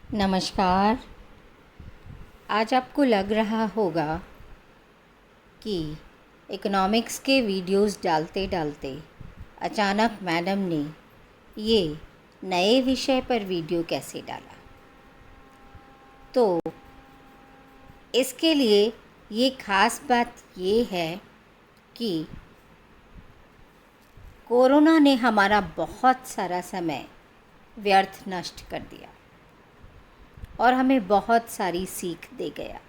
नमस्कार। आज आपको लग रहा होगा कि इकोनॉमिक्स के वीडियोस डालते डालते अचानक मैडम ने ये नए विषय पर वीडियो कैसे डाला। तो इसके लिए ये ख़ास बात ये है कि कोरोना ने हमारा बहुत सारा समय व्यर्थ नष्ट कर दिया और हमें बहुत सारी सीख दे गया।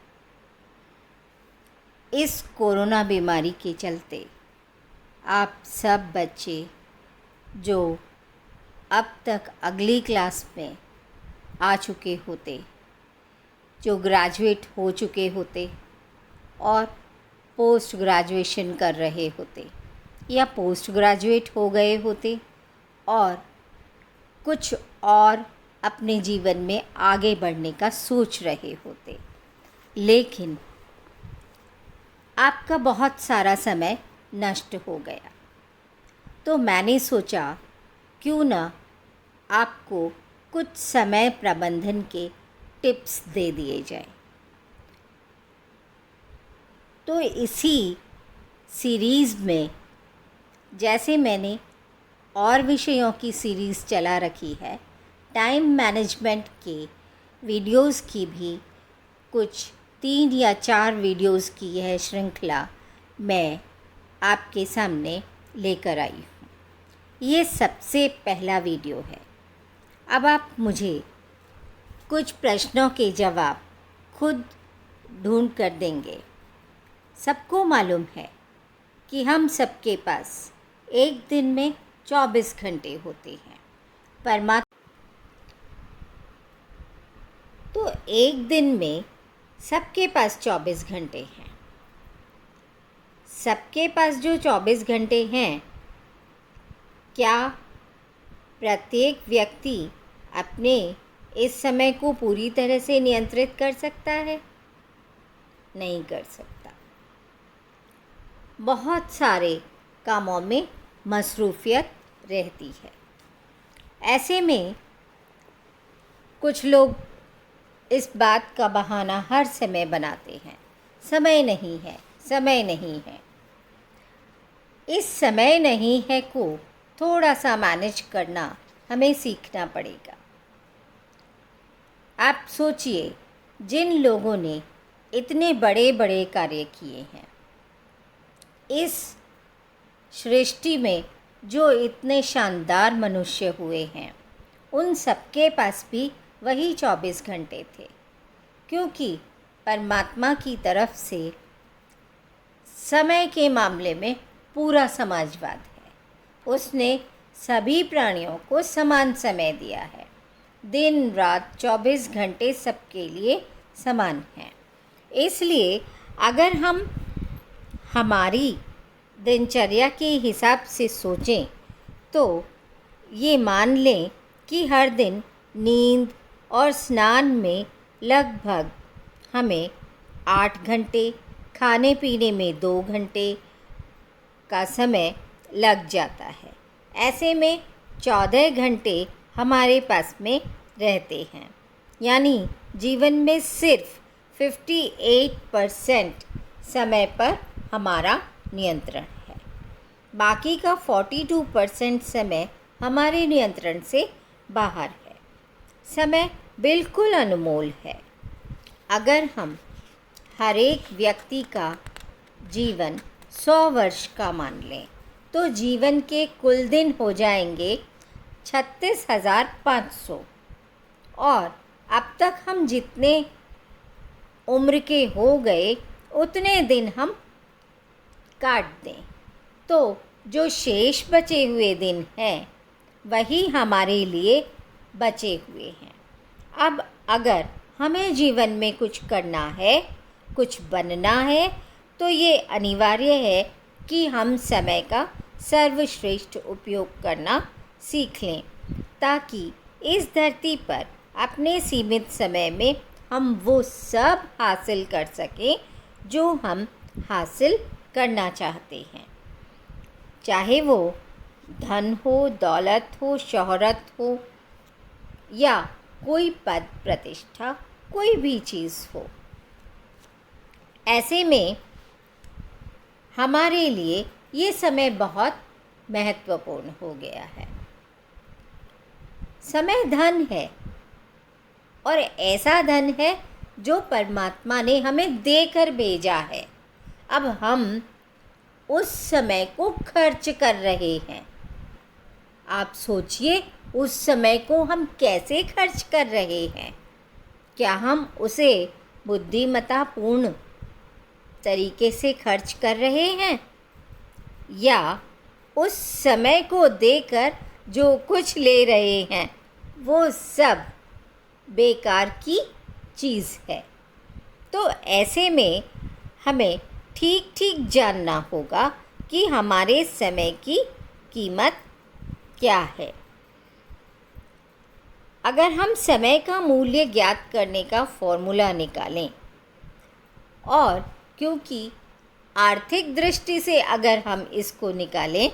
इस कोरोना बीमारी के चलते आप सब बच्चे जो अब तक अगली क्लास में आ चुके होते, जो ग्रेजुएट हो चुके होते और पोस्ट ग्रेजुएशन कर रहे होते या पोस्ट ग्रेजुएट हो गए होते और कुछ और अपने जीवन में आगे बढ़ने का सोच रहे होते, लेकिन आपका बहुत सारा समय नष्ट हो गया। तो मैंने सोचा क्यों ना आपको कुछ समय प्रबंधन के टिप्स दे दिए जाएं। तो इसी सीरीज़ में जैसे मैंने और विषयों की सीरीज़ चला रखी है, टाइम मैनेजमेंट के वीडियोस की भी कुछ 3 या 4 वीडियोस की यह श्रृंखला मैं आपके सामने लेकर आई हूँ। ये सबसे पहला वीडियो है। अब आप मुझे कुछ प्रश्नों के जवाब खुद ढूंढ कर देंगे। सबको मालूम है कि हम सबके पास एक दिन में 24 घंटे होते हैं। तो एक दिन में सबके पास 24 घंटे हैं। सबके पास जो 24 घंटे हैं, क्या प्रत्येक व्यक्ति अपने इस समय को पूरी तरह से नियंत्रित कर सकता है? नहीं कर सकता। बहुत सारे कामों में मसरूफियत रहती है। ऐसे में कुछ लोग इस बात का बहाना हर समय बनाते हैं, समय नहीं है, समय नहीं है। इस समय नहीं है को थोड़ा सा मैनेज करना हमें सीखना पड़ेगा। आप सोचिए, जिन लोगों ने इतने बड़े बड़े कार्य किए हैं, इस सृष्टि में जो इतने शानदार मनुष्य हुए हैं, उन सबके पास भी वही 24 घंटे थे, क्योंकि परमात्मा की तरफ से समय के मामले में पूरा समाजवाद है। उसने सभी प्राणियों को समान समय दिया है। दिन रात 24 घंटे सबके लिए समान हैं। इसलिए अगर हम हमारी दिनचर्या के हिसाब से सोचें तो ये मान लें कि हर दिन नींद और स्नान में लगभग हमें 8 घंटे, खाने पीने में 2 घंटे का समय लग जाता है। ऐसे में 14 घंटे हमारे पास में रहते हैं, यानी जीवन में सिर्फ 58% समय पर हमारा नियंत्रण है। बाकी का 42% समय हमारे नियंत्रण से बाहर है। समय बिल्कुल अनमोल है। अगर हम हर एक व्यक्ति का जीवन 100 वर्ष का मान लें तो जीवन के कुल दिन हो जाएंगे 36,500। और अब तक हम जितने उम्र के हो गए उतने दिन हम काट दें तो जो शेष बचे हुए दिन हैं वही हमारे लिए बचे हुए हैं। अब अगर हमें जीवन में कुछ करना है, कुछ बनना है, तो ये अनिवार्य है कि हम समय का सर्वश्रेष्ठ उपयोग करना सीख लें, ताकि इस धरती पर अपने सीमित समय में हम वो सब हासिल कर सकें जो हम हासिल करना चाहते हैं। चाहे वो धन हो, दौलत हो, शोहरत हो या कोई पद प्रतिष्ठा, कोई भी चीज़ हो। ऐसे में हमारे लिए ये समय बहुत महत्वपूर्ण हो गया है। समय धन है और ऐसा धन है जो परमात्मा ने हमें देकर भेजा है। अब हम उस समय को खर्च कर रहे हैं। आप सोचिए, उस समय को हम कैसे खर्च कर रहे हैं। क्या हम उसे बुद्धिमत्तापूर्ण तरीके से खर्च कर रहे हैं, या उस समय को देकर जो कुछ ले रहे हैं वो सब बेकार की चीज़ है। तो ऐसे में हमें ठीक ठीक जानना होगा कि हमारे समय की कीमत क्या है। अगर हम समय का मूल्य ज्ञात करने का फॉर्मूला निकालें, और क्योंकि आर्थिक दृष्टि से अगर हम इसको निकालें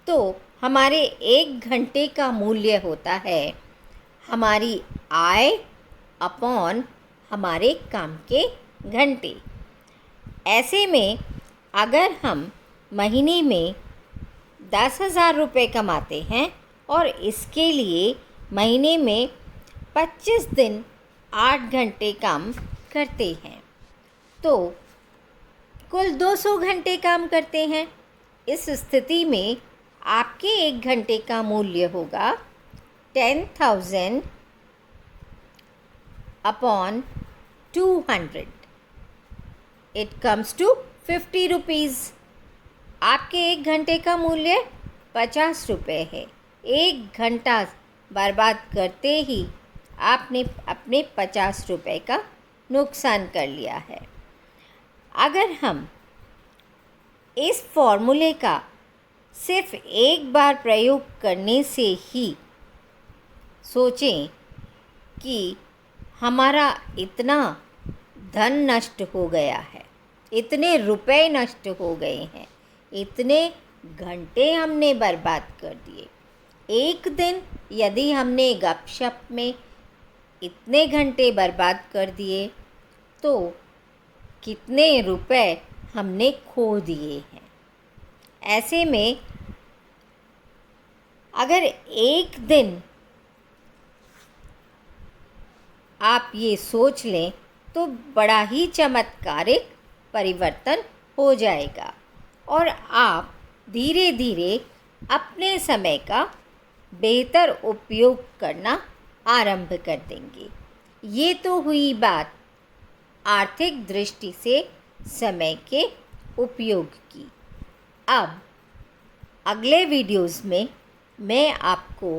तो हमारे 1 घंटे का मूल्य होता है हमारी आय अपॉन हमारे काम के घंटे। ऐसे में अगर हम महीने में 10,000 रुपये कमाते हैं और इसके लिए महीने में 25 दिन 8 घंटे काम करते हैं, तो कुल 200 घंटे काम करते हैं। इस स्थिति में आपके 1 घंटे का मूल्य होगा 10,000 upon 200। It comes to 50 rupees. आपके 1 घंटे का मूल्य 50 रुपये है। 1 घंटा बर्बाद करते ही आपने अपने 50 रुपये का नुकसान कर लिया है। अगर हम इस फॉर्मूले का सिर्फ एक बार प्रयोग करने से ही सोचें कि हमारा इतना धन नष्ट हो गया है, इतने रुपए नष्ट हो गए हैं, इतने घंटे हमने बर्बाद कर दिए। एक दिन यदि हमने गपशप में इतने घंटे बर्बाद कर दिए तो कितने रुपए हमने खो दिए हैं। ऐसे में अगर एक दिन आप ये सोच लें तो बड़ा ही चमत्कारिक परिवर्तन हो जाएगा और आप धीरे धीरे अपने समय का बेहतर उपयोग करना आरंभ कर देंगे। ये तो हुई बात आर्थिक दृष्टि से समय के उपयोग की। अब अगले वीडियोस में मैं आपको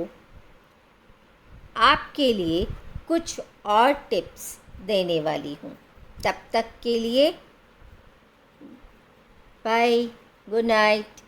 आपके लिए कुछ और टिप्स देने वाली हूँ। तब तक के लिए बाय, गुड नाइट।